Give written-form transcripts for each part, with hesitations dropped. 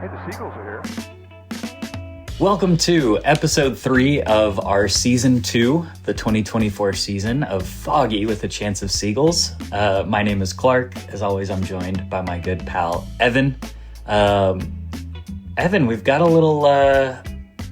Hey, the Seagulls are here. Welcome to episode 3 of our season 2, the 2024 season of Foggy with a Chance of Seagulls. My name is Clark. As always, I'm joined by my good pal, Evan. Evan, we've got a little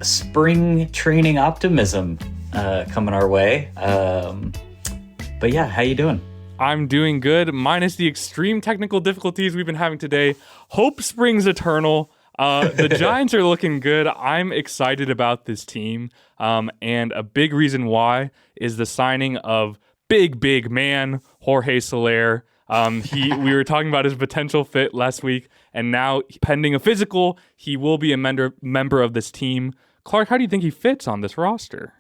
spring training optimism coming our way. But yeah, how you doing? I'm doing good, minus the extreme technical difficulties we've been having today. Hope springs eternal. The Giants are looking good. I'm excited about this team. And a big reason why is the signing of big man Jorge Soler. We were talking about his potential fit last week, and now pending a physical, he will be a member of this team. Clark, how do you think he fits on this roster?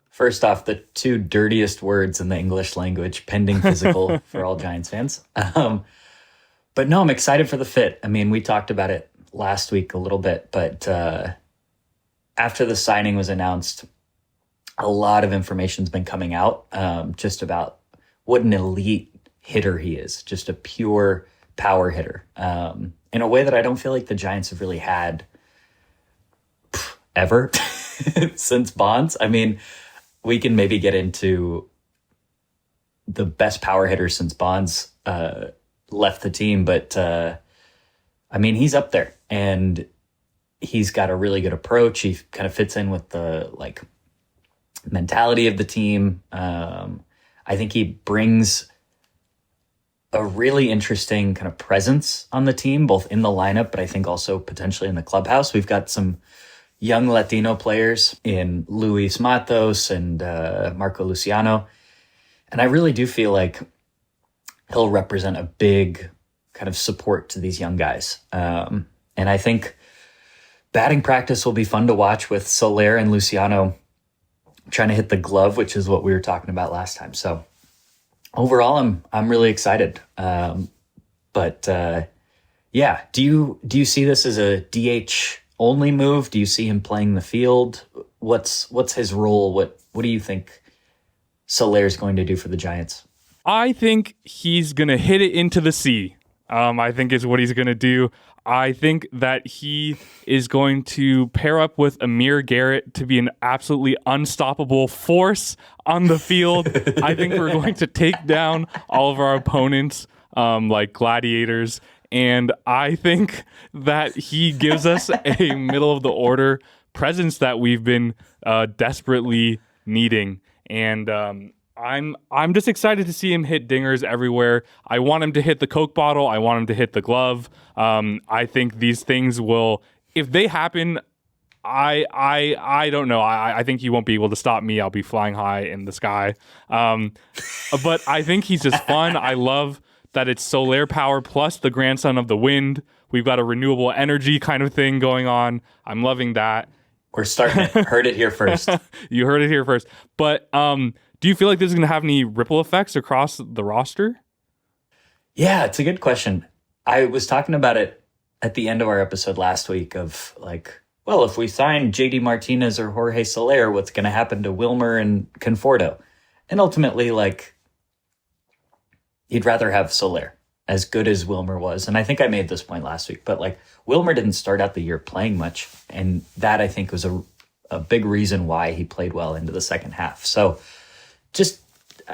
First off, the two dirtiest words in the English language, pending physical for all Giants fans. But no, I'm excited for the fit. I mean, we talked about it last week a little bit, but after the signing was announced, a lot of information's been coming out just about what an elite hitter he is, just a pure power hitter in a way that I don't feel like the Giants have really had ever since Bonds. I mean, we can maybe get into the best power hitter since Bonds left the team, but I mean, he's up there, and he's got a really good approach. He kind of fits in with the mentality of the team. I think he brings a really interesting kind of presence on the team, both in the lineup, but I think also potentially in the clubhouse. We've got some young Latino players in Luis Matos and Marco Luciano. And I really do feel like he'll represent a big kind of support to these young guys. And I think batting practice will be fun to watch with Soler and Luciano trying to hit the glove, which is what we were talking about last time. So overall, I'm really excited. But yeah, do you see this as a DH only move? Do you see him playing the field? What's his role? What do you think Soler is going to do for the Giants? I think he's going to hit it into the sea. I think is what he's going to do. I think that he is going to pair up with Amir Garrett to be an absolutely unstoppable force on the field. I think we're going to take down all of our opponents like gladiators. And I think that he gives us a middle of the order presence that we've been desperately needing. And I'm just excited to see him hit dingers everywhere. I want him to hit the Coke bottle. I want him to hit the glove. I think these things will, if they happen, I don't know. I think he won't be able to stop me. I'll be flying high in the sky. But I think he's just fun. I love that it's Soler power plus the grandson of the wind. We've got a renewable energy kind of thing going on. I'm loving that. We're starting it. Heard it here first. You heard it here first. But do you feel like this is going to have any ripple effects across the roster? Yeah, it's a good question. I was talking about it at the end of our episode last week of well, if we sign JD Martinez or Jorge Soler, what's going to happen to Wilmer and Conforto? And ultimately, you'd rather have Soler, as good as Wilmer was. And I think I made this point last week, but Wilmer didn't start out the year playing much. And that I think was a big reason why he played well into the second half. So just,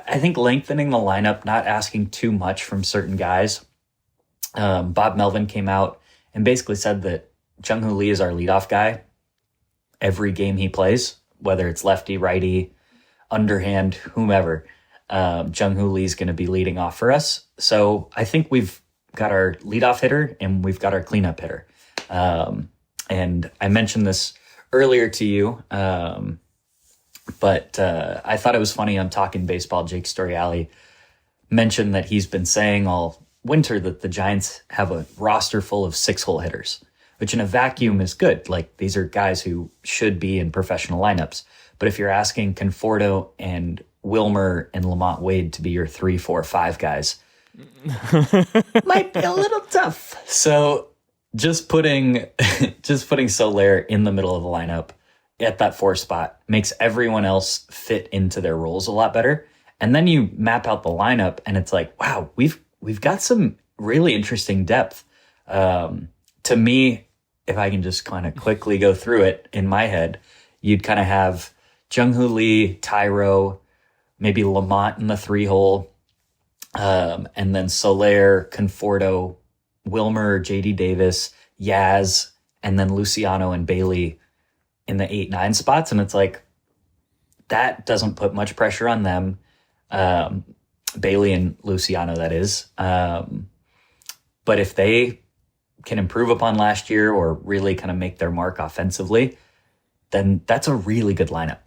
I think lengthening the lineup, not asking too much from certain guys. Bob Melvin came out and basically said that Jung-Hoo Lee is our leadoff guy every game he plays, whether it's lefty, righty, underhand, whomever. Jung-Hoo Lee's going to be leading off for us. So I think we've got our leadoff hitter and we've got our cleanup hitter. And I mentioned this earlier to you, but I thought it was funny on Talking Baseball. Jake Storiale mentioned that he's been saying all winter that the Giants have a roster full of 6-hole hitters, which in a vacuum is good. These are guys who should be in professional lineups. But if you're asking Conforto and Wilmer and Lamont Wade to be your 3, 4, 5 guys, might be a little tough. So just putting Soler in the middle of the lineup at that 4 spot makes everyone else fit into their roles a lot better. And then you map out the lineup and it's wow, we've got some really interesting depth. To me, if I can just kind of quickly go through it in my head, you'd kind of have Jung-Hoo Lee, Tyro, maybe Lamont in the 3-hole, and then Soler, Conforto, Wilmer, JD Davis, Yaz, and then Luciano and Bailey in the 8-9 spots. And it's like, that doesn't put much pressure on them. Bailey and Luciano, that is. But if they can improve upon last year or really kind of make their mark offensively, then that's a really good lineup.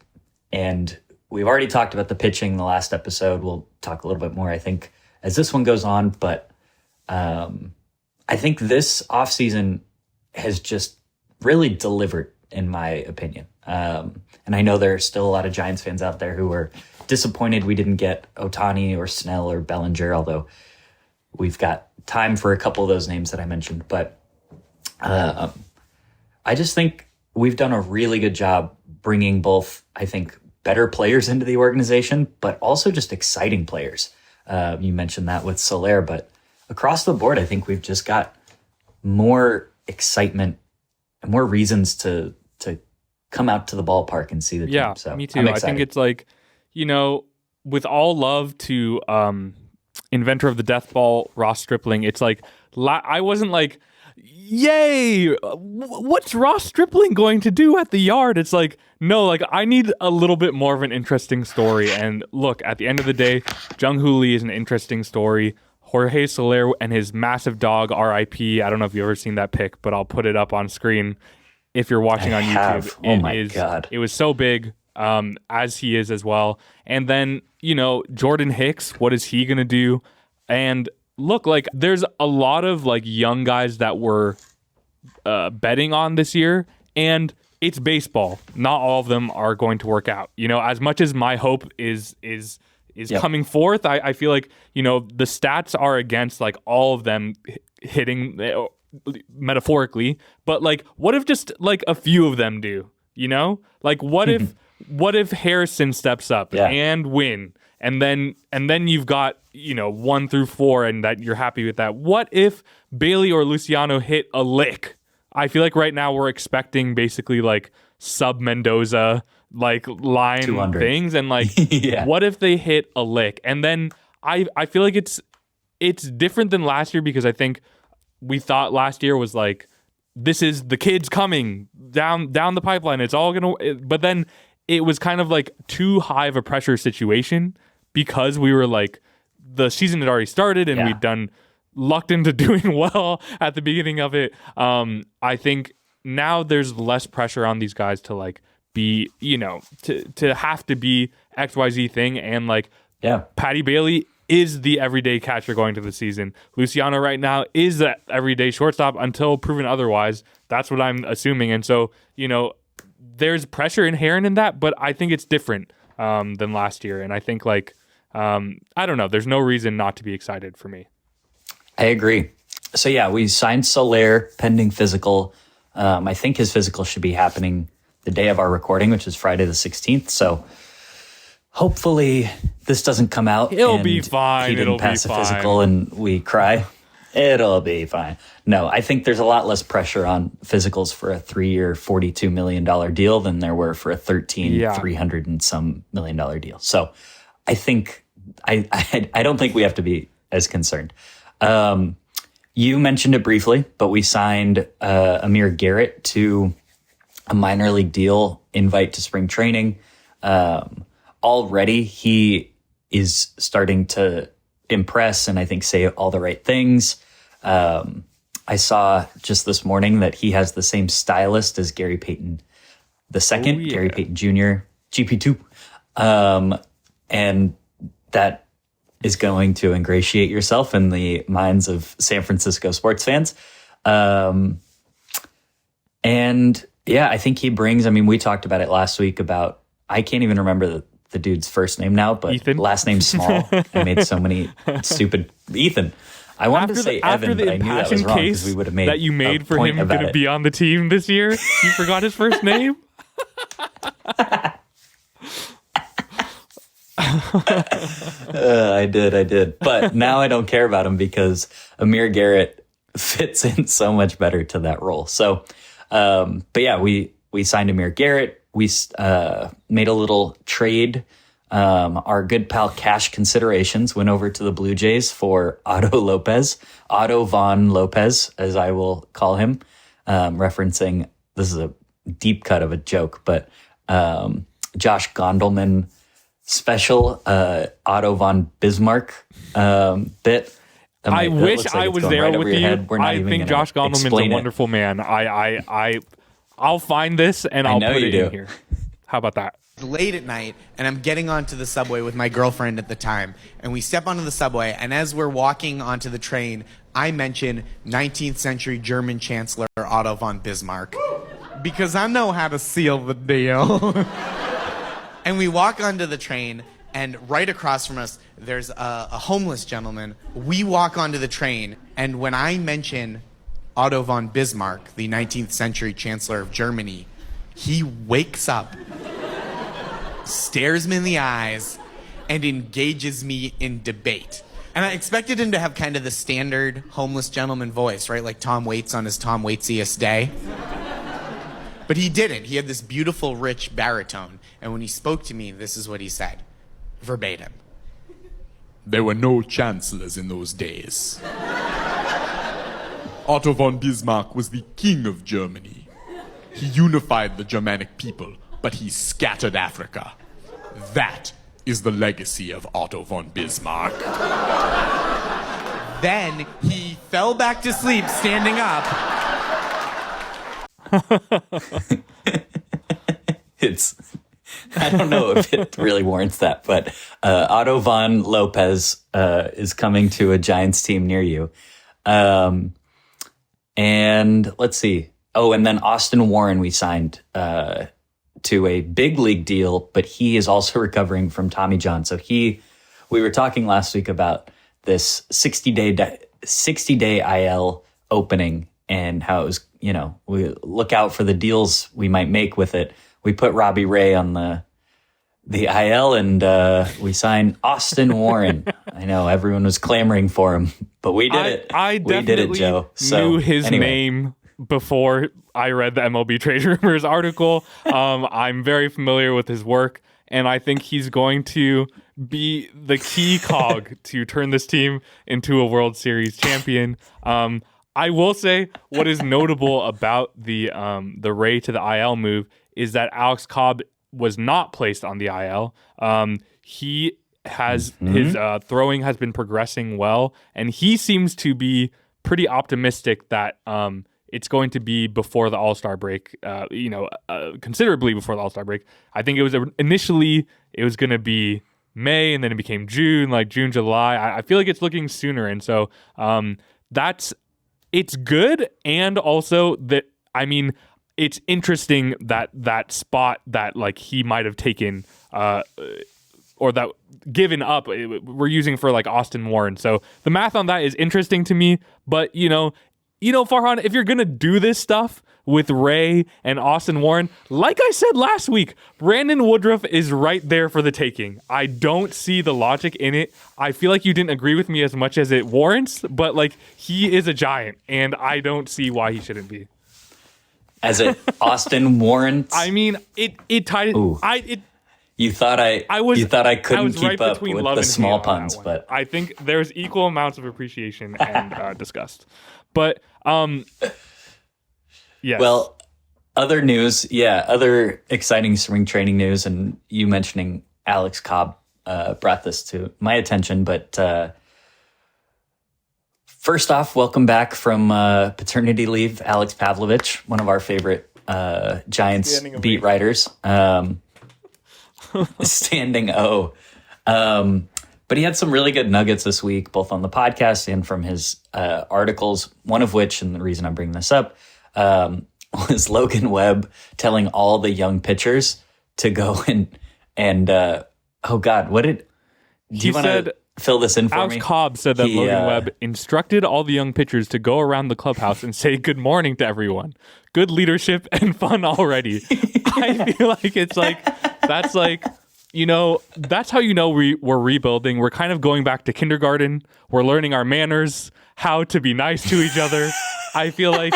And we've already talked about the pitching in the last episode. We'll talk a little bit more, I think, as this one goes on. But I think this offseason has just really delivered, in my opinion. And I know there are still a lot of Giants fans out there who are disappointed we didn't get Ohtani or Snell or Bellinger, although we've got time for a couple of those names that I mentioned. But I just think we've done a really good job bringing both, I think, better players into the organization, but also just exciting players. You mentioned that with Soler, but across the board, I think we've just got more excitement and more reasons to come out to the ballpark and see the team. So me too. I think it's like, with all love to inventor of the death ball, Ross Stripling, it's like, I wasn't like, yay, what's Ross Stripling going to do at the yard? It's like, no, like I need a little bit more of an interesting story. And look, at the end of the day, Jung-Hoo Lee is an interesting story. Jorge Soler and his massive dog, RIP. I don't know if you've ever seen that pic, but I'll put it up on screen if you're watching on YouTube. Oh my God. It was so big, as he is as well. And then, Jordan Hicks, what is he going to do? And look, like there's a lot of like young guys that we're betting on this year, and it's baseball. Not all of them are going to work out. As much as my hope is coming forth, I feel like, the stats are against like all of them hitting metaphorically, but like what if just like a few of them do, like what if Harrison steps up and win, and then you've got 1 through 4 and that you're happy with that. What if Bailey or Luciano hit a lick? I feel like right now we're expecting basically like sub Mendoza like line 200 things, and like what if they hit a lick? And then I feel like it's different than last year, because I think we thought last year was like, this is the kids coming down the pipeline, it's all gonna, but then it was kind of like too high of a pressure situation, because we were like, the season had already started and we'd done lucked into doing well at the beginning of it. I think now there's less pressure on these guys to like be, to have to be XYZ thing. And like, Patty Bailey is the everyday catcher going to the season. Luciano right now is that everyday shortstop until proven otherwise. That's what I'm assuming. And so, there's pressure inherent in that, but I think it's different than last year. And I think like, I don't know, there's no reason not to be excited for me. I agree. So we signed Soler pending physical. I think his physical should be happening the day of our recording, which is Friday the 16th. So hopefully this doesn't come out. It'll be fine. He didn't pass a physical and we cry. It'll be fine. No, I think there's a lot less pressure on physicals for a 3-year, $42 million deal than there were for a 300 and some $million deal. So I think I don't think we have to be as concerned. You mentioned it briefly, but we signed Amir Garrett to a minor league deal, invite to spring training. Already he is starting to impress and I think say all the right things. I saw just this morning that he has the same stylist as Gary Payton II, Gary Payton Jr., GP2. And that is going to ingratiate yourself in the minds of San Francisco sports fans. And I think he brings, we talked about it last week about, I can't even remember the dude's first name now, but Ethan? Last name Small. I made so many stupid Ethan. I wanted to say Evan, but I knew that was wrong because we would have made that you made for him going to be on the team this year. You forgot his first name. I did. But now I don't care about him because Amir Garrett fits in so much better to that role. So But yeah, we signed Amir Garrett. We made a little trade. Our good pal Cash Considerations went over to the Blue Jays for Otto Von Lopez, as I will call him, referencing, this is a deep cut of a joke, but Josh Gondelman special Otto von Bismarck bit. I wish I was there with you. I think Josh Gondelman's a wonderful man. I'll find this and I'll put it in here. How about that? Late at night, and I'm getting onto the subway with my girlfriend at the time, and we step onto the subway, and as we're walking onto the train, I mention 19th century German Chancellor Otto von Bismarck, because I know how to seal the deal. And we walk onto the train, and right across from us, there's a homeless gentleman. We walk onto the train, and when I mention Otto von Bismarck, the 19th century Chancellor of Germany, he wakes up, stares me in the eyes, and engages me in debate. And I expected him to have kind of the standard homeless gentleman voice, right? Like Tom Waits on his Tom Waitsiest day. But he didn't. He had this beautiful, rich baritone. And when he spoke to me, this is what he said, verbatim. There were no chancellors in those days. Otto von Bismarck was the king of Germany. He unified the Germanic people, but he scattered Africa. That is the legacy of Otto von Bismarck. Then he fell back to sleep standing up. I don't know if it really warrants that, but Otto von Lopez is coming to a Giants team near you. And let's see. Oh, and then Austin Warren we signed to a big league deal, but he is also recovering from Tommy John. So we were talking last week about this 60-day IL opening and how it was, we look out for the deals we might make with it. We put Robbie Ray on the IL and we signed Austin Warren. I know everyone was clamoring for him, but we did it. I definitely Joe. knew his name before I read the MLB Trade Rumors article. I'm very familiar with his work, and I think he's going to be the key cog to turn this team into a World Series champion. I will say what is notable about the Ray to the IL move is that Alex Cobb was not placed on the IL. He has his throwing has been progressing well, and he seems to be pretty optimistic that it's going to be before the All-Star break, considerably before the All-Star break. I think it was initially going to be May, and then it became June, like June, July. I feel like it's looking sooner, and so it's good, and also it's interesting that spot that like he might have taken or that given up we're using for like Austin Warren. So the math on that is interesting to me, but Farhan, if you're going to do this stuff with Ray and Austin Warren, like I said last week, Brandon Woodruff is right there for the taking. I don't see the logic in it. I feel like you didn't agree with me as much as it warrants, but like he is a giant and I don't see why he shouldn't be. As it Austin Warren? I mean, it tied it. You thought I couldn't keep up with the small puns, but I think there's equal amounts of appreciation and disgust. But yes. Well, other news, other exciting spring training news, and you mentioning Alex Cobb brought this to my attention. But first off, welcome back from paternity leave, Alex Pavlovich, one of our favorite Giants beat writers. Standing O. But he had some really good nuggets this week, both on the podcast and from his articles, one of which, and the reason I'm bringing this up, was Logan Webb telling all the young pitchers to go and oh God, what did... Do you want to fill this in for me? Alex Cobb said that Logan Webb instructed all the young pitchers to go around the clubhouse and say good morning to everyone. Good leadership and fun already. I feel like it's like, that's like... that's how we're rebuilding. We're kind of going back to kindergarten. We're learning our manners, how to be nice to each other. I feel like,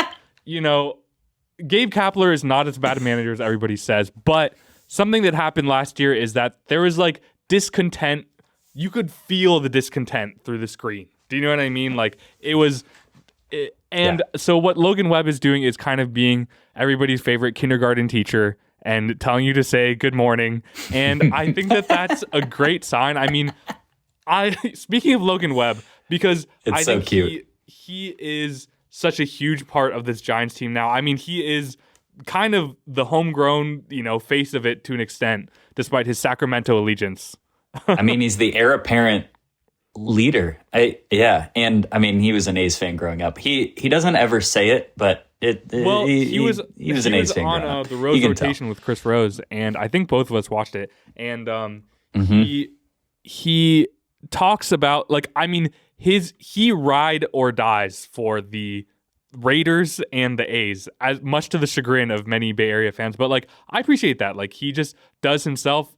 Gabe Kapler is not as bad a manager as everybody says, but something that happened last year is that there was like discontent. You could feel the discontent through the screen. Do you know what I mean? Like so what Logan Webb is doing is kind of being everybody's favorite kindergarten teacher and telling you to say good morning. And I think that that's a great sign. I mean, speaking of Logan Webb, because It's I so think cute. he is such a huge part of this Giants team now. I mean, he is kind of the homegrown, face of it to an extent, despite his Sacramento allegiance. I mean, he's the heir apparent leader. And I mean, he was an A's fan growing up. He doesn't ever say it, but he was an A's fan growing up. The Rose You can rotation with Chris Rose, and I think both of us watched it. And he talks about, like, I mean, he ride or dies for the Raiders and the A's, as much to the chagrin of many Bay Area fans. But like, I appreciate that. Like, he just does himself.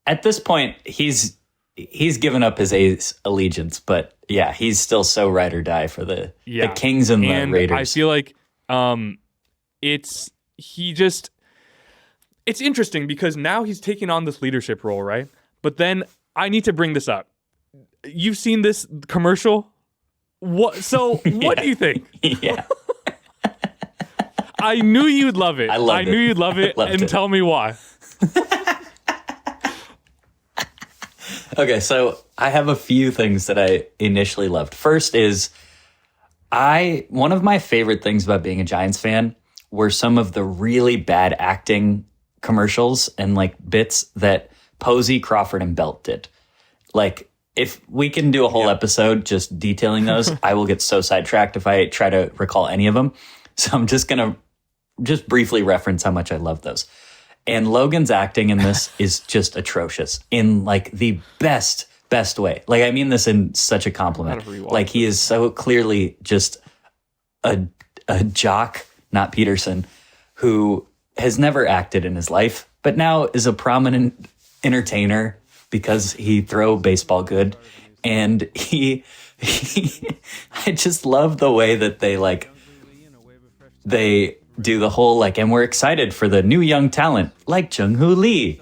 At this point, he's given up his A's allegiance, but yeah, he's still so ride or die for the Kings and the Raiders. I feel like it's interesting because now he's taking on this leadership role, right? But then I need to bring this up. You've seen this commercial? What do you think? Yeah. I knew you'd love it. I knew you'd love it, and tell me why. Okay, so I have a few things that I initially loved. First is one of my favorite things about being a Giants fan were some of the really bad acting commercials and like bits that Posey, Crawford, and Belt did. Like, if we can do a whole episode just detailing those, I will get so sidetracked if I try to recall any of them. So I'm just going to briefly reference how much I love those. And Logan's acting in this is just atrocious in like the best way. Like, I mean this in such a compliment. Like, he is so clearly just a jock, not Peterson, who has never acted in his life, but now is a prominent entertainer because he throw baseball good. And I just love the way that they do the whole, like, and we're excited for the new young talent like Jung-Hoo Lee,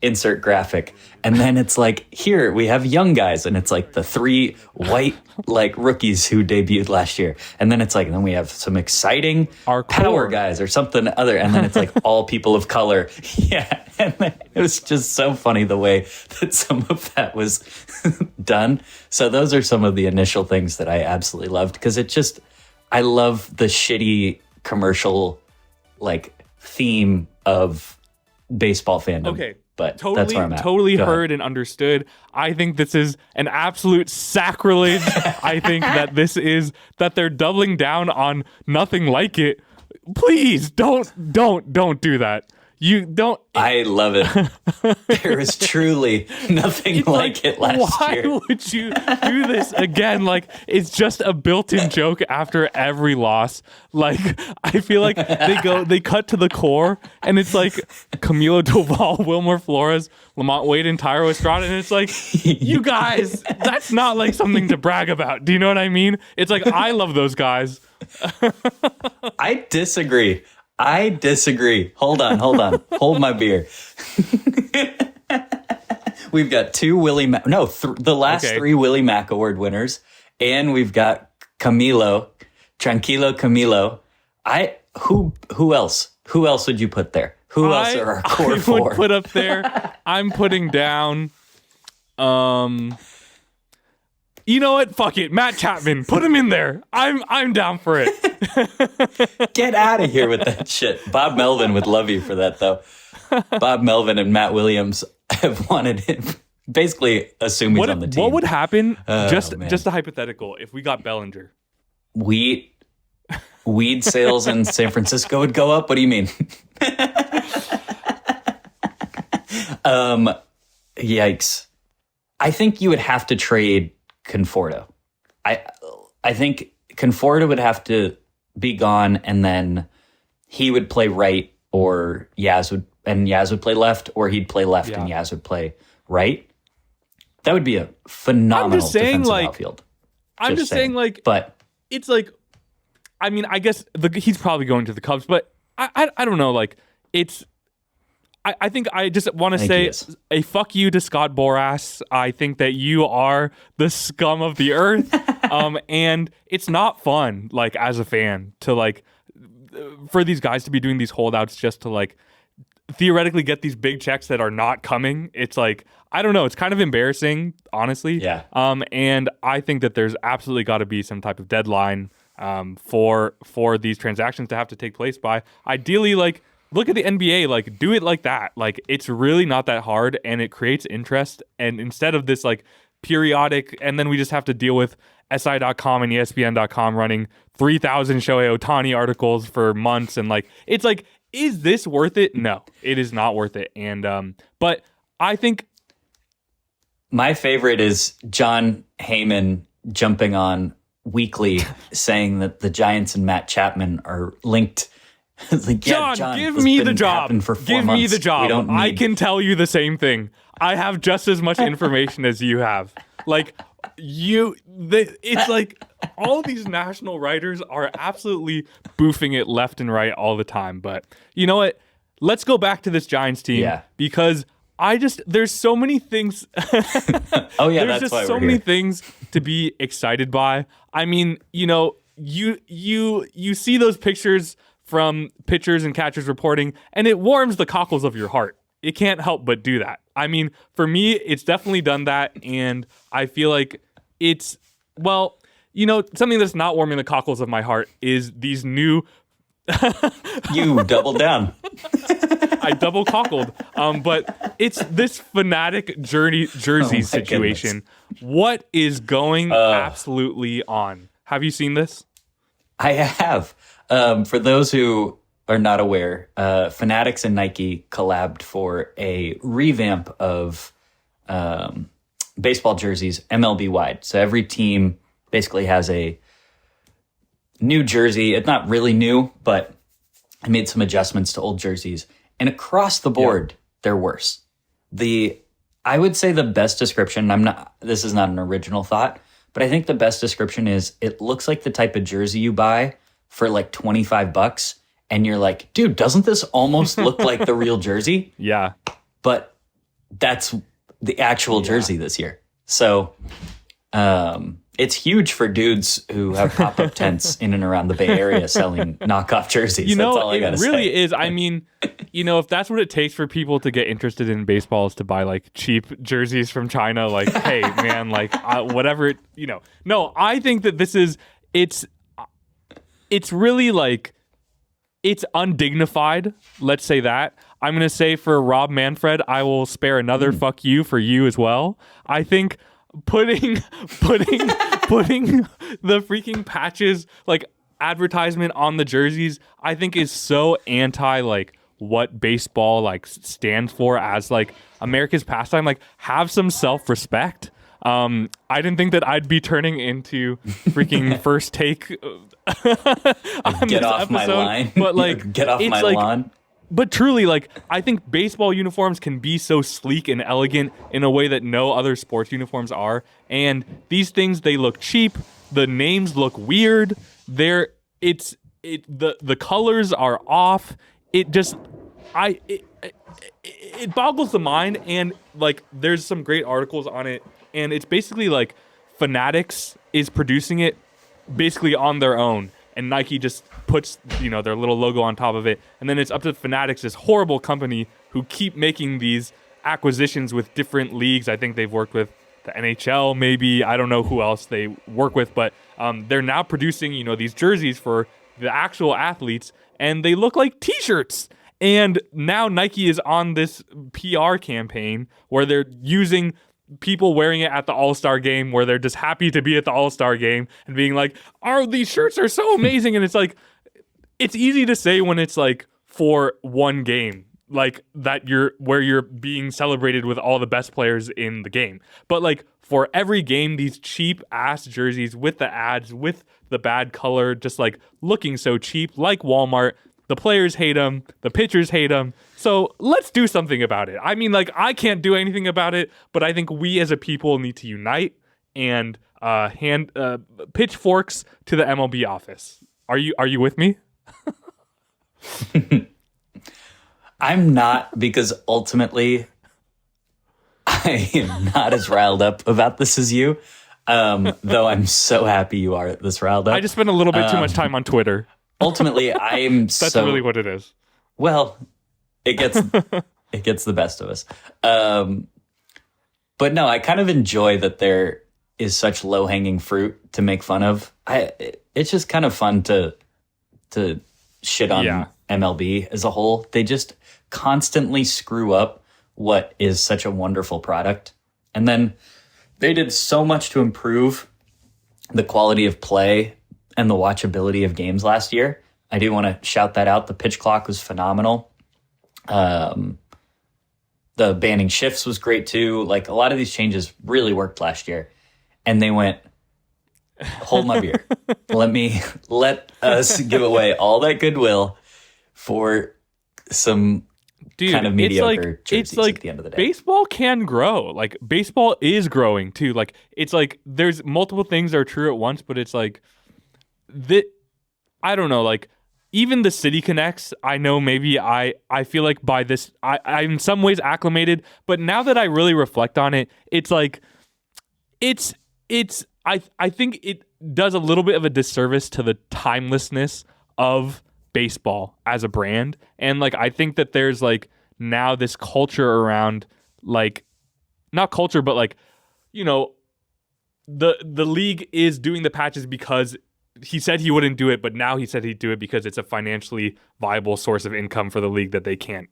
insert graphic. And then it's like, here we have young guys, and it's like the 3 white like rookies who debuted last year. And then it's like, and then we have some exciting power guys or something other. And then it's like all people of color. Yeah. And then it was just so funny the way that some of that was done. So those are some of the initial things that I absolutely loved, because I love the shitty commercial like theme of baseball fandom. Okay. But that's where I'm at. Totally heard and understood. I think this is an absolute sacrilege. I think that they're doubling down on nothing like it. Please don't do that. You don't. I love it. There is truly nothing like it last year. Why would you do this again? Like, it's just a built-in joke after every loss. Like, I feel like they cut to the core, and it's like Camilo Doval, Wilmer Flores, Lamont Wade, and Tyro Estrada, and it's like, you guys, that's not like something to brag about. Do you know what I mean? It's like, I love those guys. I disagree. Hold on. Hold my beer. We've got 2 the last 3 Willie Mack Award winners, and we've got Tranquilo Camilo. Who else? Who else would you put there? Who else are our core 4? I would put up there. I'm putting down. You know what? Fuck it. Matt Chapman. Put him in there. I'm down for it. Get out of here with that shit. Bob Melvin would love you for that, though. Bob Melvin and Matt Williams have wanted him. Basically, assume he's on the team. What would happen? Just a hypothetical. If we got Bellinger, weed sales in San Francisco would go up. What do you mean? Yikes! I think you would have to trade Conforto. I think Conforto would have to be gone, and then he would play right, or Yaz would play left, or he'd play left and Yaz would play right. That would be a phenomenal defensive outfield. I'm just saying, like, but it's like, I mean, I guess he's probably going to the Cubs, but I don't know. Like, it's. I think I just want to say a fuck you to Scott Boras. I think that you are the scum of the earth, and it's not fun. Like, as a fan, to like for these guys to be doing these holdouts just to like theoretically get these big checks that are not coming. It's like, I don't know. It's kind of embarrassing, honestly. Yeah. And I think that there's absolutely got to be some type of deadline for these transactions to have to take place by. Ideally, like, look at the NBA, like, do it like that. Like, it's really not that hard, and it creates interest. And instead of this, like, periodic, and then we just have to deal with SI.com and ESPN.com running 3,000 Shohei Ohtani articles for months. And, like, it's like, is this worth it? No, it is not worth it. And, but I think my favorite is John Heyman jumping on Weekly saying that the Giants and Matt Chapman are linked. Like, yeah, John, give me the job. Give me the job. I can tell you the same thing. I have just as much information as you have. Like, it's like all these national writers are absolutely boofing it left and right all the time. But you know what? Let's go back to this Giants team because there's so many things. Oh yeah, there's that's just so many things to be excited by. I mean, you know, you see those pictures from pitchers and catchers reporting, and it warms the cockles of your heart. It can't help but do that. I mean, for me, it's definitely done that, and I feel like it's, well, you know, something that's not warming the cockles of my heart is these new... You doubled down. I double cockled. But it's this Fanatic jersey situation. Goodness. What is going absolutely on? Have you seen this? I have. For those who are not aware, Fanatics and Nike collabed for a revamp of baseball jerseys MLB wide. So every team basically has a new jersey. It's not really new, but I made some adjustments to old jerseys. And across the board, they're worse. I would say the best description, this is not an original thought, but I think the best description is it looks like the type of jersey you buy for like $25 and you're like, dude, doesn't this almost look like the real jersey? Yeah. But that's the actual jersey this year. So it's huge for dudes who have pop-up tents in and around the Bay Area selling knockoff jerseys. You know, that's all I gotta it really say. is. I mean, you know, if that's what it takes for people to get interested in baseball is to buy like cheap jerseys from China, like, hey, man, like whatever, you know. No, I think that it's really like, it's undignified. Let's say that. I'm going to say for Rob Manfred, I will spare another fuck you for you as well. I think putting the freaking patches, like advertisement on the jerseys, I think is so anti like what baseball like stands for as like America's pastime. Like, have some self-respect. I didn't think that I'd be turning into freaking First Take on Get this off episode, my line. but like, Get off it's my like, lawn. But truly, like, I think baseball uniforms can be so sleek and elegant in a way that no other sports uniforms are. And these things, they look cheap. The names look weird. The colors are off. It boggles the mind. And like, there's some great articles on it. And it's basically like Fanatics is producing it basically on their own. And Nike just puts, you know, their little logo on top of it. And then it's up to Fanatics, this horrible company who keep making these acquisitions with different leagues. I think they've worked with the NHL, maybe. I don't know who else they work with. But they're now producing, you know, these jerseys for the actual athletes. And they look like T-shirts. And now Nike is on this PR campaign where they're using people wearing it at the All-Star game, where they're just happy to be at the All-Star game and being like, these shirts are so amazing. And it's like, it's easy to say when it's like for one game, like that where you're being celebrated with all the best players in the game. But like for every game, these cheap ass jerseys with the ads, with the bad color, just like looking so cheap, like Walmart. The players hate them. The pitchers hate them. So let's do something about it. I mean, like, I can't do anything about it, but I think we as a people need to unite and hand pitchforks to the MLB office Are you with me? I'm not, because ultimately I am not as riled up about this as you. Though I'm so happy you are this riled up. I just spent a little bit too much time on Twitter. Ultimately, I'm That's really what it is. Well, it gets the best of us. But no, I kind of enjoy that there is such low-hanging fruit to make fun of. It's just kind of fun to shit on MLB as a whole. They just constantly screw up what is such a wonderful product. And then they did so much to improve the quality of play and the watchability of games last year. I do want to shout that out. The pitch clock was phenomenal. The banning shifts was great too. Like, a lot of these changes really worked last year. And they went, hold my beer. Let us give away all that goodwill for some kind of mediocre jerseys at the end of the day. Baseball can grow. Like, baseball is growing too. Like, it's like there's multiple things that are true at once, but it's like I don't know, like, even the City Connects, I know maybe I feel like by this, I'm in some ways acclimated, but now that I really reflect on it, it's like, I think it does a little bit of a disservice to the timelessness of baseball as a brand. And like, I think that there's like now this culture around, like, not culture, but like, you know, the league is doing the patches because he said he wouldn't do it, but now he said he'd do it because it's a financially viable source of income for the league that they can't,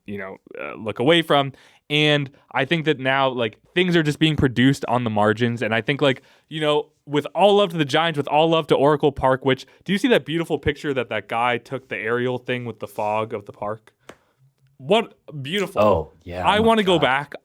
look away from. And I think that now, like, things are just being produced on the margins. And I think, like, with all love to the Giants, with all love to Oracle Park, which, do you see that beautiful picture that guy took, the aerial thing with the fog of the park? What beautiful. Oh, yeah. I want to go back.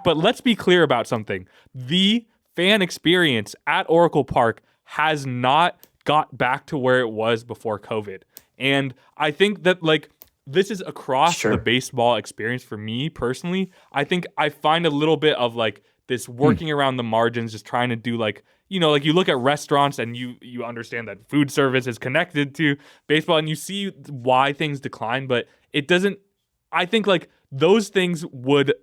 But let's be clear about something. The fan experience at Oracle Park has not got back to where it was before COVID. And I think that, like, this is across the baseball experience for me personally. I think I find a little bit of, like, this working around the margins, just trying to do, like, like, you look at restaurants and you understand that food service is connected to baseball and you see why things decline, but it doesn't. I think, like, those things would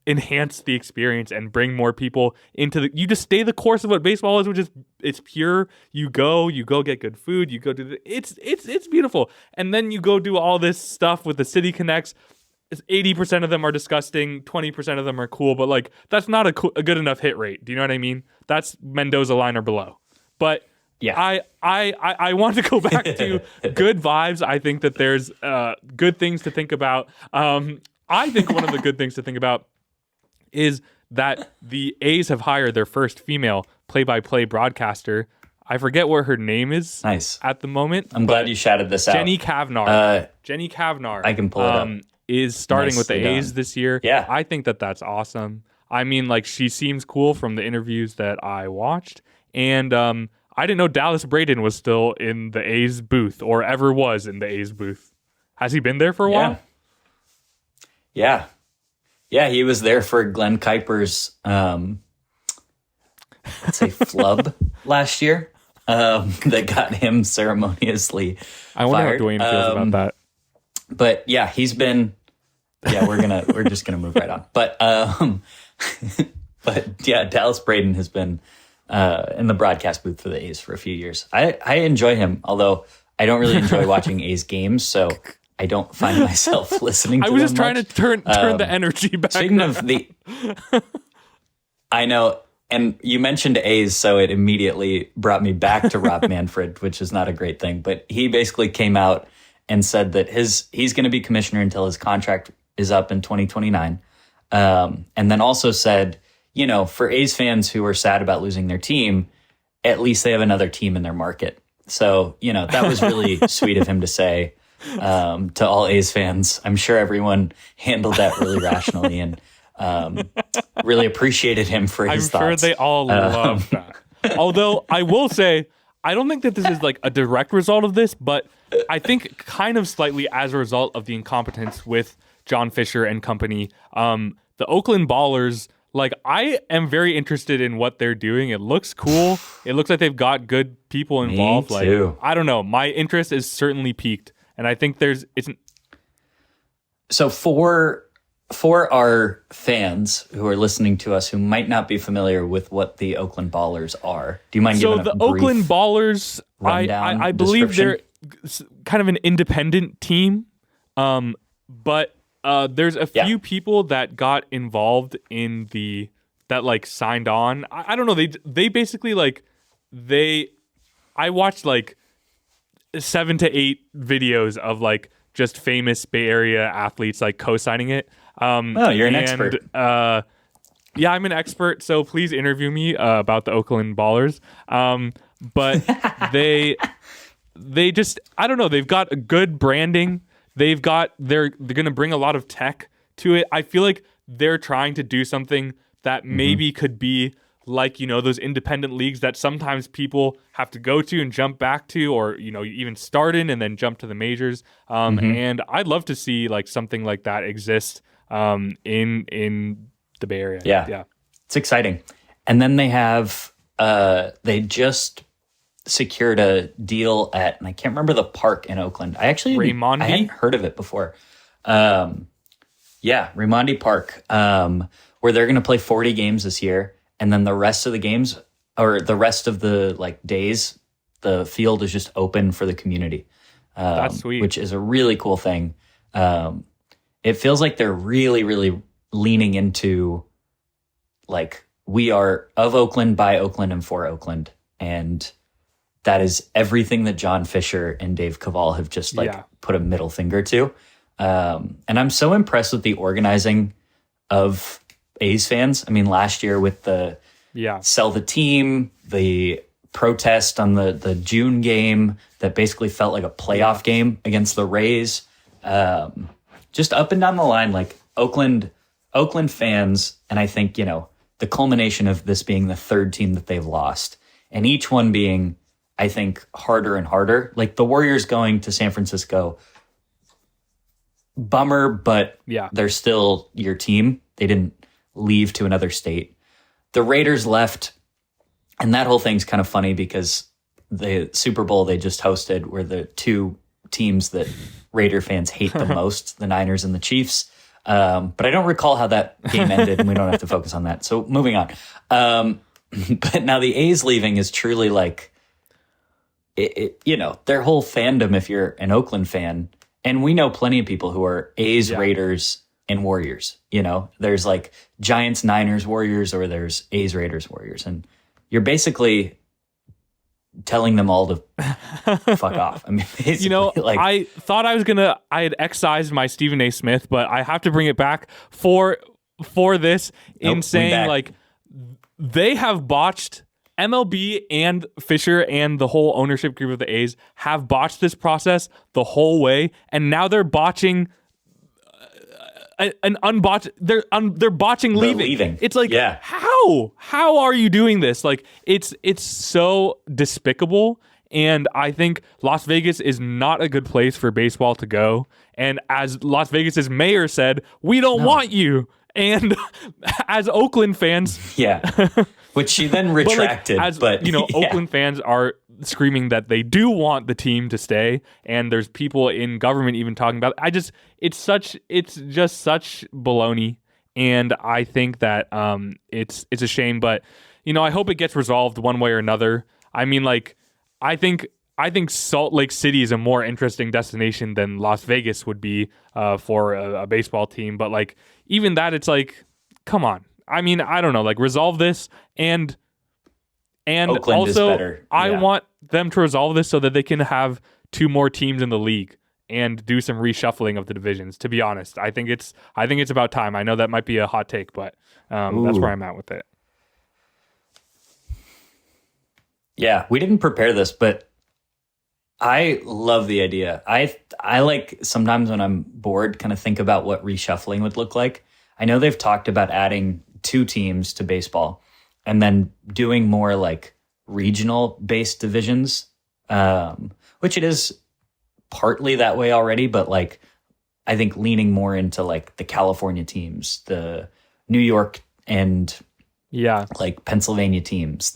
enhance the experience and bring more people into you just stay the course of what baseball is, which is, it's pure. You go get good food, you go do it's beautiful. And then you go do all this stuff with the City Connects. 80% of them are disgusting, 20% of them are cool, but, like, that's not a good enough hit rate. Do you know what I mean? That's Mendoza line or below. But yeah, I want to go back to good vibes. I think that there's good things to think about. I think one of the good things to think about is that the A's have hired their first female play-by-play broadcaster. I forget what her name is at the moment. I'm glad you shouted this out. Jenny Kavnar. Jenny Kavnar. I can pull it up. Is starting with the A's this year. Yeah. I think that that's awesome. I mean, like, she seems cool from the interviews that I watched. And I didn't know Dallas Braden was still in the A's booth or ever was in the A's booth. Has he been there for a while? Yeah. Yeah, he was there for Glenn Kuiper's, let's say, flub last year that got him ceremoniously I wonder fired. how Dwayne feels about that. But yeah, he's been. Yeah, we're just gonna move right on. But yeah, Dallas Braden has been in the broadcast booth for the A's for a few years. I enjoy him, although I don't really enjoy watching A's games, so I don't find myself listening to them. I was just trying much. to turn the energy back. Speaking of the, I know, and you mentioned A's, so it immediately brought me back to Rob Manfred, which is not a great thing. But he basically came out and said that he's going to be commissioner until his contract is up in 2029. And then also said, for A's fans who are sad about losing their team, at least they have another team in their market. So, that was really sweet of him to say to all A's fans. I'm sure everyone handled that really rationally and really appreciated him for his thoughts. I'm sure they all love that. Although I will say, I don't think that this is like a direct result of this, but I think kind of slightly as a result of the incompetence with John Fisher and company. The Oakland Ballers Like, I am very interested in what they're doing. It looks cool. It looks like they've got good people involved. Me too. Like, I don't know. My interest is certainly piqued, and I think So for our fans who are listening to us who might not be familiar with what the Oakland Ballers are, do you mind giving a the brief Oakland Ballers, rundown I believe they're description? kind of an independent team, but there's a few people that got involved in that like signed on. I don't know. They basically like I watched like 7 to 8 videos of like just famous Bay Area athletes like co-signing it. Oh, you're an expert. Yeah, I'm an expert, so please interview me about the Oakland Ballers. But they just, I don't know, they've got a good branding. They're going to bring a lot of tech to it. I feel like they're trying to do something that maybe could be like, those independent leagues that sometimes people have to go to and jump back to, or, even start in and then jump to the majors. And I'd love to see like something like that exist in the Bay Area. Yeah. It's exciting. And then they have, they just secured a deal at, and I can't remember the park in Oakland. I hadn't heard of it before. Raimondi Park, where they're going to play 40 games this year. And then the rest of the games, or the rest of the like days, the field is just open for the community. That's sweet. Which is a really cool thing. It feels like they're really, really leaning into like, we are of Oakland, by Oakland, and for Oakland. And that is everything that John Fisher and Dave Cavall have just put a middle finger to. And I'm so impressed with the organizing of A's fans. I mean, last year with the sell the team, the protest on the June game that basically felt like a playoff game against the Rays. Just up and down the line, like Oakland fans, and I think, the culmination of this being the third team that they've lost, and each one being, I think, harder and harder. Like the Warriors going to San Francisco, bummer, but they're still your team. They didn't leave to another state. The Raiders left, and that whole thing's kind of funny because the Super Bowl they just hosted were the two teams that Raider fans hate the most, the Niners and the Chiefs. But I don't recall how that game ended, and we don't have to focus on that. So moving on. But now the A's leaving is truly like, their whole fandom, if you're an Oakland fan, and we know plenty of people who are A's, Raiders, and Warriors. There's like Giants, Niners, Warriors, or there's A's, Raiders, Warriors. And you're basically telling them all to fuck off. I mean, like, I thought I had excised my Stephen A. Smith, but I have to bring it back for this in saying like they have botched. MLB and Fisher and the whole ownership group of the A's have botched this process the whole way, and now they're botching they're botching leaving. It's like, how are you doing this? Like, it's so despicable. And I think Las Vegas is not a good place for baseball to go. And as Las Vegas's mayor said, we don't want you. And as Oakland fans, which she then retracted. Oakland fans are screaming that they do want the team to stay, and there's people in government even talking about it. It's just such baloney, and I think that it's a shame. But I hope it gets resolved one way or another. I mean, like, I think Salt Lake City is a more interesting destination than Las Vegas would be for a baseball team. But like, even that, it's like, come on. I mean, I don't know, like, resolve this, and Oakland also is better. I want them to resolve this so that they can have 2 more teams in the league and do some reshuffling of the divisions. To be honest, I think it's about time. I know that might be a hot take, but that's where I'm at with it. Yeah, we didn't prepare this, but I love the idea. I like, sometimes when I'm bored, kind of think about what reshuffling would look like. I know they've talked about adding 2 teams to baseball and then doing more like regional based divisions, which it is partly that way already, but like, I think leaning more into like the California teams, the New York and Yeah. like Pennsylvania teams,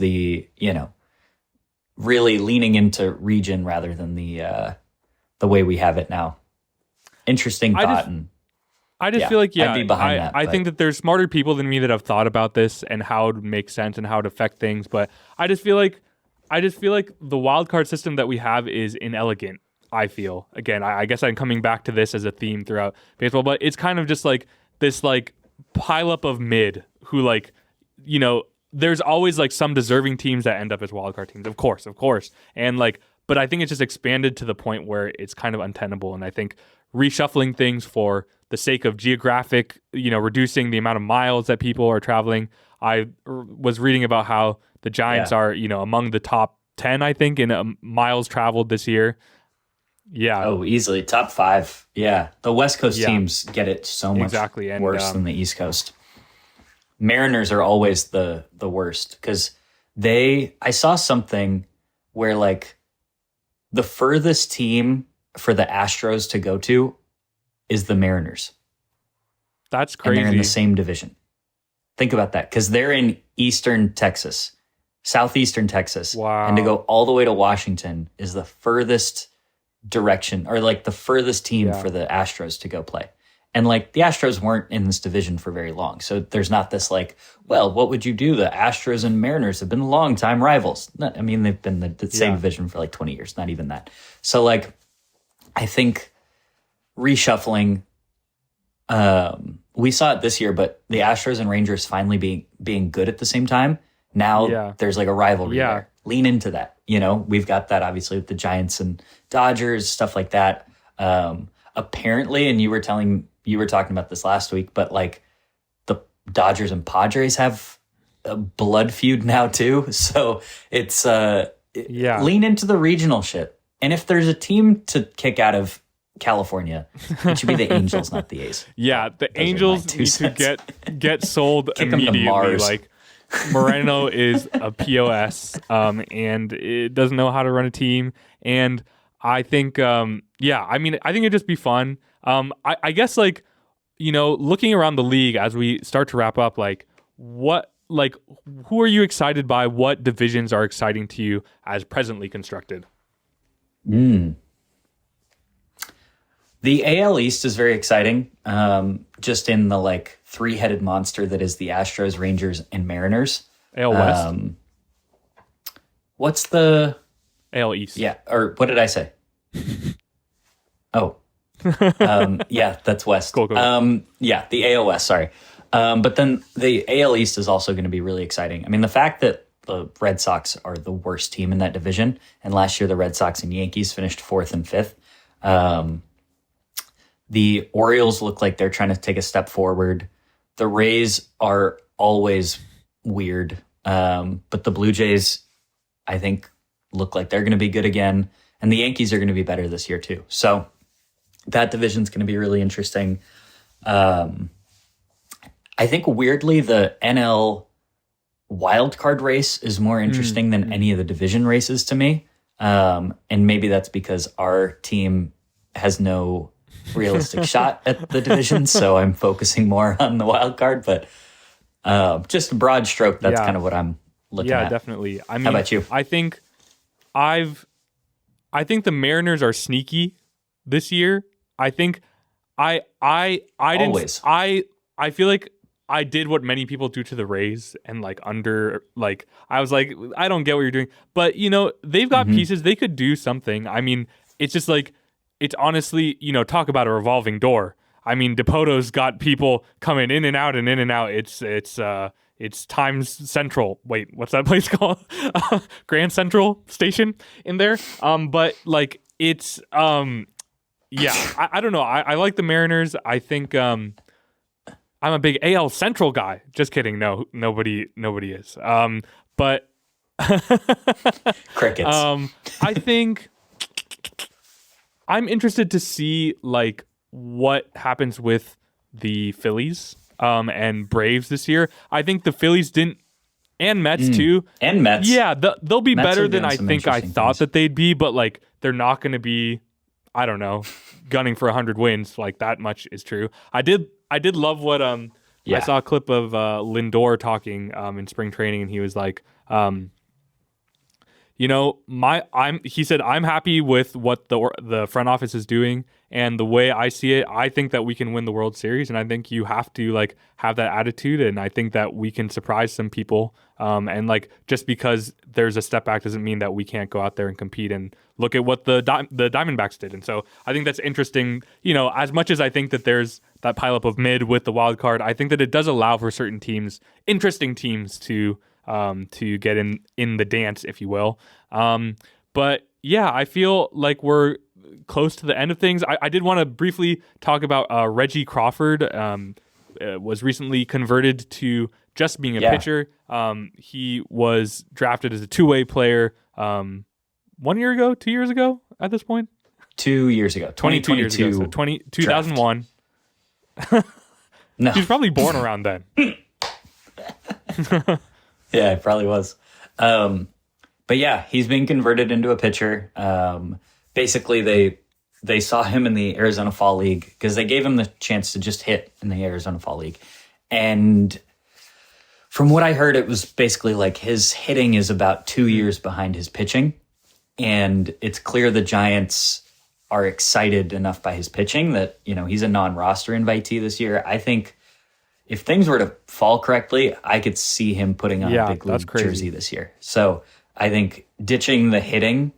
really leaning into region rather than the way we have it now. Interesting thought. I just feel like, I'd be behind that. I think that there's smarter people than me that have thought about this and how it would make sense and how it affect things. But I just feel like the wild card system that we have is inelegant. I feel, again, I guess I'm coming back to this as a theme throughout baseball, but it's kind of just like this like pile up of mid who like, there's always like some deserving teams that end up as wild card teams, of course, and like, but I think it's just expanded to the point where it's kind of untenable, and I think reshuffling things for the sake of geographic, reducing the amount of miles that people are traveling. I was reading about how the Giants are, among the top 10, I think, in miles traveled this year. Yeah. Oh, easily top 5. Yeah, the West Coast teams get it so much worse than the East Coast. Mariners are always the worst because I saw something where like the furthest team for the Astros to go to is the Mariners. That's crazy. And they're in the same division. Think about that, because they're in eastern Texas, southeastern Texas. Wow. And to go all the way to Washington is the furthest direction, or like the furthest team for the Astros to go play. And like the Astros weren't in this division for very long. So there's not this like, well, what would you do? The Astros and Mariners have been longtime rivals. I mean, they've been the same division for like 20 years, not even that. So like, I think reshuffling, we saw it this year, but the Astros and Rangers finally being good at the same time. Now there's like a rivalry there. Lean into that. We've got that obviously with the Giants and Dodgers, stuff like that. Apparently, and you were talking about this last week, but like the Dodgers and Padres have a blood feud now too. So it's lean into the regional shit. And if there's a team to kick out of California, it should be the Angels, not the A's. Yeah, the Angels need to get sold immediately. Like Moreno is a POS, and it doesn't know how to run a team. And I think, I think it'd just be fun. I guess like, looking around the league as we start to wrap up, who are you excited by? What divisions are exciting to you as presently constructed? The AL East is very exciting, just in the like three-headed monster that is the Astros, Rangers, and Mariners. AL West? What's the... AL East. Yeah, or what did I say? Oh. That's West. Go. The AL West, sorry. But then the AL East is also going to be really exciting. I mean, the fact that the Red Sox are the worst team in that division, and last year the Red Sox and Yankees finished 4th and 5th. The Orioles look like they're trying to take a step forward. The Rays are always weird. But the Blue Jays, I think, look like they're going to be good again. And the Yankees are going to be better this year too. So that division's going to be really interesting. I think weirdly the NL wildcard race is more interesting than any of the division races to me. And maybe that's because our team has no realistic shot at the division, so I'm focusing more on the wild card. But just a broad stroke, that's kind of what I'm looking at. Yeah, definitely. I mean, how about you? I think the Mariners are sneaky this year. I think I Always. feel like I did what many people do to the Rays and I was like, I don't get what you're doing. But they've got pieces, they could do something. I mean, it's just like, it's honestly, talk about a revolving door. I mean, DePoto's got people coming in and out and in and out. It's Times Central. Wait, what's that place called? Grand Central Station in there. But like it's I don't know. I like the Mariners. I think I'm a big AL Central guy. Just kidding. No, nobody is. But crickets. I think I'm interested to see like what happens with the Phillies and Braves this year. I think the Phillies didn't, and Mets too. And Mets. Yeah, they'll be Mets better than I some think I interesting thought things. that they'd be, but like they're not going to be, I don't know, gunning for 100 wins. Like that much is true. I did love what Yeah. I saw a clip of Lindor talking in spring training, and he was like, he said, I'm happy with what the front office is doing, and the way I see it, I think that we can win the World Series, and I think you have to like have that attitude, and I think that we can surprise some people. And like just because there's a step back doesn't mean that we can't go out there and compete and look at what the Diamondbacks did. And so I think that's interesting. As much as I think that there's that pileup of mid with the wild card, I think that it does allow for certain teams, interesting teams, to get in the dance, if you will. But yeah, I feel like we're close to the end of things. I did want to briefly talk about Reggie Crawford. Was recently converted to just being a pitcher. He was drafted as a two-way player 1 year ago, 2 years ago at this point? 2 years ago. 22 years ago. So 2001. No. He was probably born around then. Yeah, it probably was. But yeah, he's being converted into a pitcher. Basically, they saw him in the Arizona Fall League because they gave him the chance to just hit in the Arizona Fall League. And from what I heard, it was basically like his hitting is about 2 years behind his pitching. And it's clear the Giants are excited enough by his pitching that, he's a non-roster invitee this year. I think if things were to fall correctly, I could see him putting on a big league jersey this year. So I think ditching the hitting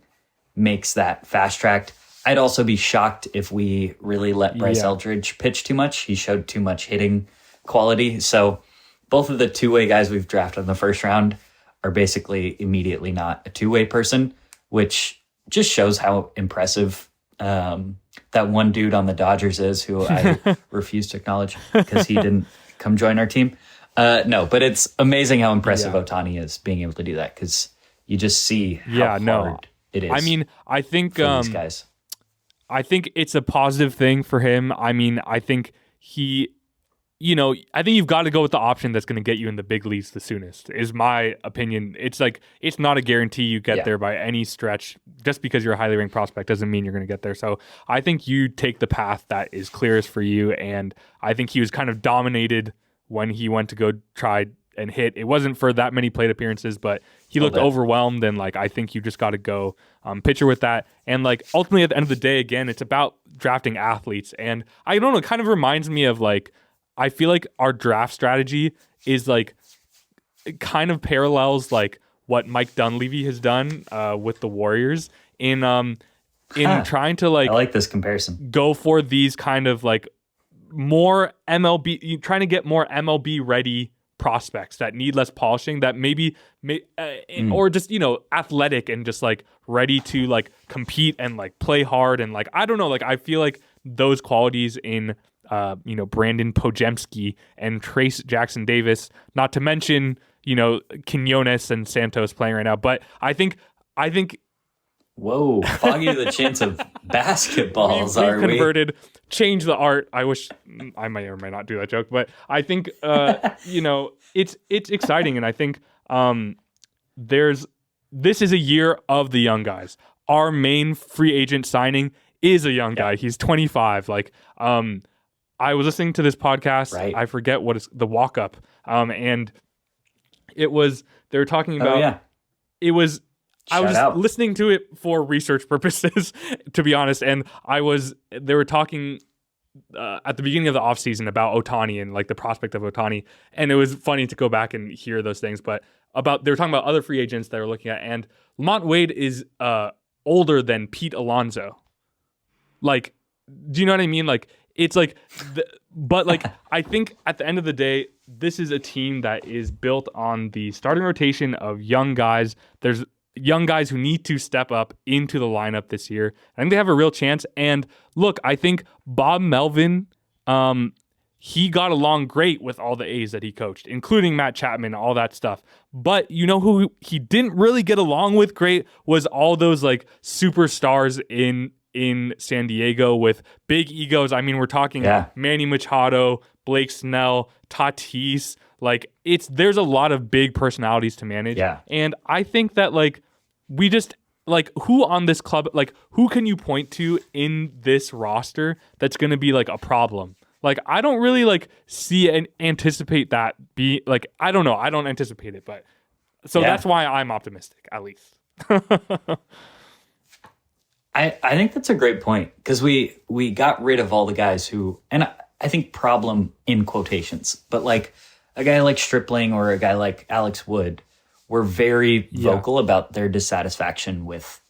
makes that fast-tracked. I'd also be shocked if we really let Bryce Eldridge pitch too much. He showed too much hitting quality. So both of the two-way guys we've drafted in the first round are basically immediately not a two-way person, which just shows how impressive that one dude on the Dodgers is, who I refuse to acknowledge because he didn't come join our team. No, but it's amazing how impressive Ohtani is being able to do that, because you just see how hard it is. I mean, I think for these guys. I think it's a positive thing for him. I mean, I think I think you've got to go with the option that's going to get you in the big leagues the soonest, is my opinion. It's like, it's not a guarantee you get there by any stretch. Just because you're a highly ranked prospect doesn't mean you're going to get there. So I think you take the path that is clearest for you. And I think he was kind of dominated when he went to go try and hit. It wasn't for that many plate appearances, but he looked overwhelmed. And like, I think you just got to go pitcher with that. And like, ultimately at the end of the day, again, it's about drafting athletes. And I don't know, it kind of reminds me of like, I feel like our draft strategy is like, it kind of parallels like what Mike Dunleavy has done with the Warriors in trying to like, I like this comparison, go for these kind of like more MLB, trying to get more MLB ready prospects that need less polishing, that maybe or just athletic and just like ready to like compete and like play hard, and like I don't know, like I feel like those qualities in Brandon Pojemski and Trace Jackson Davis, not to mention Quinones and Santos playing right now, but I think whoa, Foggy the chance of basketballs. we've converted, change the art. I wish I might or might not do that joke, but I think it's exciting, and I think this is a year of the young guys. Our main free agent signing is a young guy. He's 25. Like I was listening to this podcast. Right. I forget what it's, the walk up, and they were talking about. It was. I was just listening to it for research purposes, to be honest. And they were talking at the beginning of the offseason about Ohtani and like the prospect of Ohtani. And it was funny to go back and hear those things. But they were talking about other free agents they were looking at. And Lamont Wade is older than Pete Alonso. Like, do you know what I mean? Like, it's like, but like, I think at the end of the day, this is a team that is built on the starting rotation of young guys. There's young guys who need to step up into the lineup this year. I think they have a real chance. And look, I think Bob Melvin, he got along great with all the A's that he coached, including Matt Chapman, all that stuff. But you know who he didn't really get along with great was all those like superstars in San Diego with big egos. I mean, we're talking Manny Machado, Blake Snell, Tatis. Like there's a lot of big personalities to manage. Yeah. And I think that like we just like who on this club, like who can you point to in this roster that's going to be like a problem? Like, I don't really like see and anticipate that be like, I don't know. I don't anticipate it, but so that's why I'm optimistic, at least. I think that's a great point, because we got rid of all the guys who, and I think problem in quotations, but like a guy like Stripling or a guy like Alex Wood were very vocal about their dissatisfaction with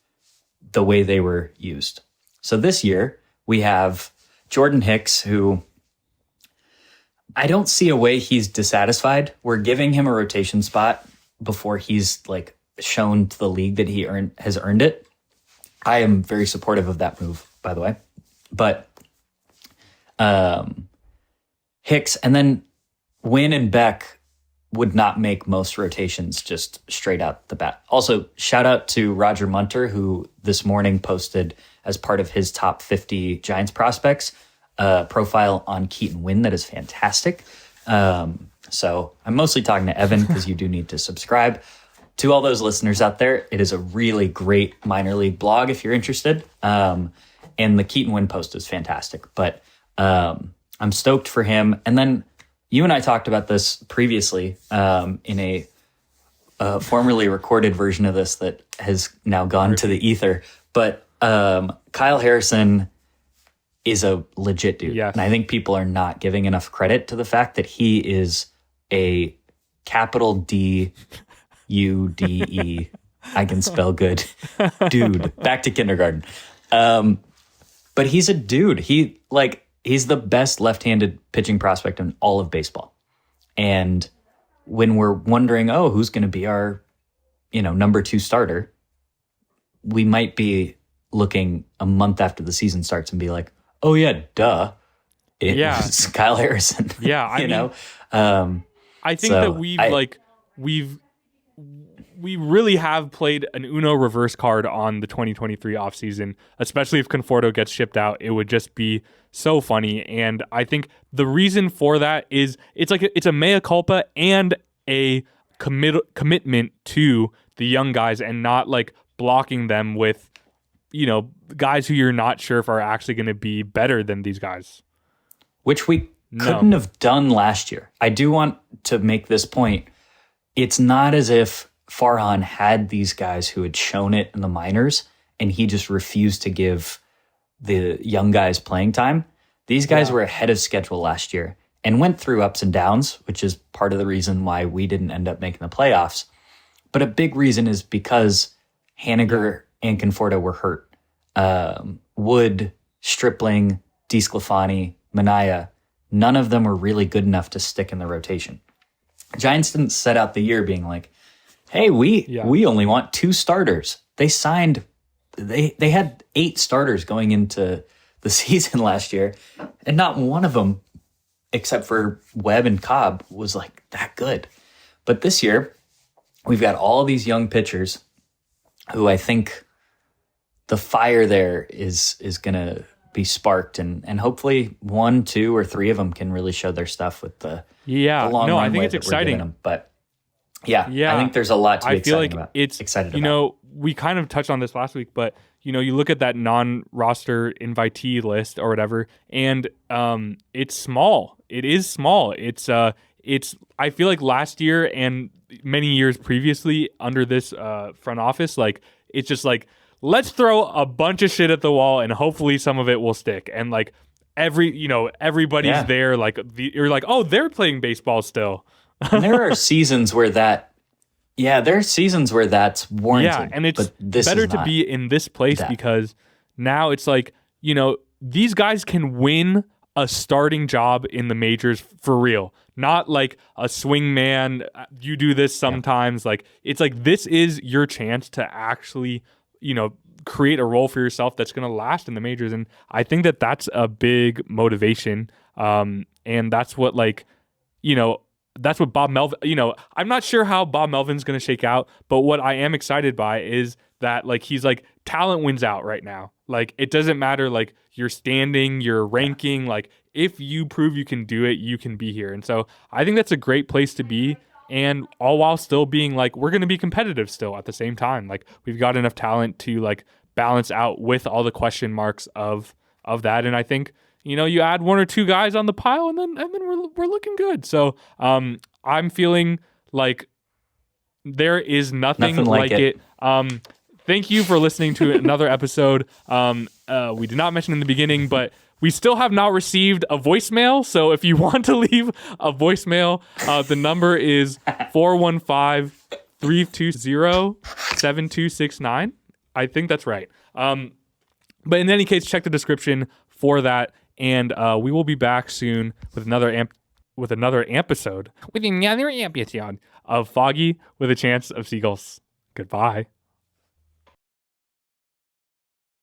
the way they were used. So this year we have Jordan Hicks, who I don't see a way he's dissatisfied. We're giving him a rotation spot before he's like shown to the league that he has earned it. I am very supportive of that move, by the way. But Hicks, and then Wynn and Beck would not make most rotations just straight out the bat. Also, shout out to Roger Munter, who this morning posted as part of his top 50 Giants prospects profile on Keaton Wynn that is fantastic. So I'm mostly talking to Evan because you do need to subscribe. To all those listeners out there, it is a really great minor league blog if you're interested. And the Keaton Wynn post is fantastic. But I'm stoked for him. And then you and I talked about this previously in a formerly recorded version of this that has now gone to the ether. But Kyle Harrison is a legit dude. Yes. And I think people are not giving enough credit to the fact that he is a capital D UDE. I can spell good. Dude. Back to kindergarten. But he's a dude. He's the best left-handed pitching prospect in all of baseball. And when we're wondering, who's going to be our, number 2 starter, we might be looking a month after the season starts and be like, oh yeah, duh. It's Kyle Harrison. Yeah. I mean, I think that we really have played an Uno reverse card on the 2023 offseason, especially if Conforto gets shipped out. It would just be so funny. And I think the reason for that is it's a mea culpa and a commitment to the young guys, and not like blocking them with, guys who you're not sure if are actually going to be better than these guys. Which we couldn't have done last year. I do want to make this point. It's not as if Farhan had these guys who had shown it in the minors and he just refused to give the young guys playing time. These guys were ahead of schedule last year and went through ups and downs, which is part of the reason why we didn't end up making the playoffs. But a big reason is because Haniger and Conforto were hurt. Wood, Stripling, DeSclafani, Minaya, none of them were really good enough to stick in the rotation. Giants didn't set out the year being like, hey, we only want 2 starters. They had 8 starters going into the season last year, and not one of them, except for Webb and Cobb, was like that good. But this year, we've got all these young pitchers who I think the fire there is going to be sparked, and hopefully 1, 2, or 3 of them can really show their stuff with the long no, I runway think it's that we're giving exciting. them. But I think there's a lot to be excited about. It's excited about. We kind of touched on this last week, but you look at that non-roster invitee list or whatever, and it's small. It is small. It's I feel like last year and many years previously under this front office, like it's just like, let's throw a bunch of shit at the wall and hopefully some of it will stick. And like everybody's there, like you're like, oh, they're playing baseball still. And there are seasons where that's warranted. Yeah, and it's better to be in this place because now it's like, these guys can win a starting job in the majors for real. Not like a swing man, you do this sometimes. Like, it's like, this is your chance to actually, create a role for yourself that's going to last in the majors. And I think that that's a big motivation. And that's what that's what Bob Melvin, I'm not sure how Bob Melvin's going to shake out, but what I am excited by is that he's like, talent wins out right now. Like, it doesn't matter, like your standing, your ranking, like if you prove you can do it, you can be here. And so I think that's a great place to be. And all while still being like, we're going to be competitive still at the same time. Like, we've got enough talent to like balance out with all the question marks of that. And I think, you add one or two guys on the pile, and then we're looking good. So I'm feeling like there is nothing like it. Thank you for listening to another episode. We did not mention in the beginning, but we still have not received a voicemail. So if you want to leave a voicemail, the number is 415-320-7269. I think that's right. But in any case, check the description for that. And we will be back soon with another episode of Foggy with a Chance of Seagulls. Goodbye.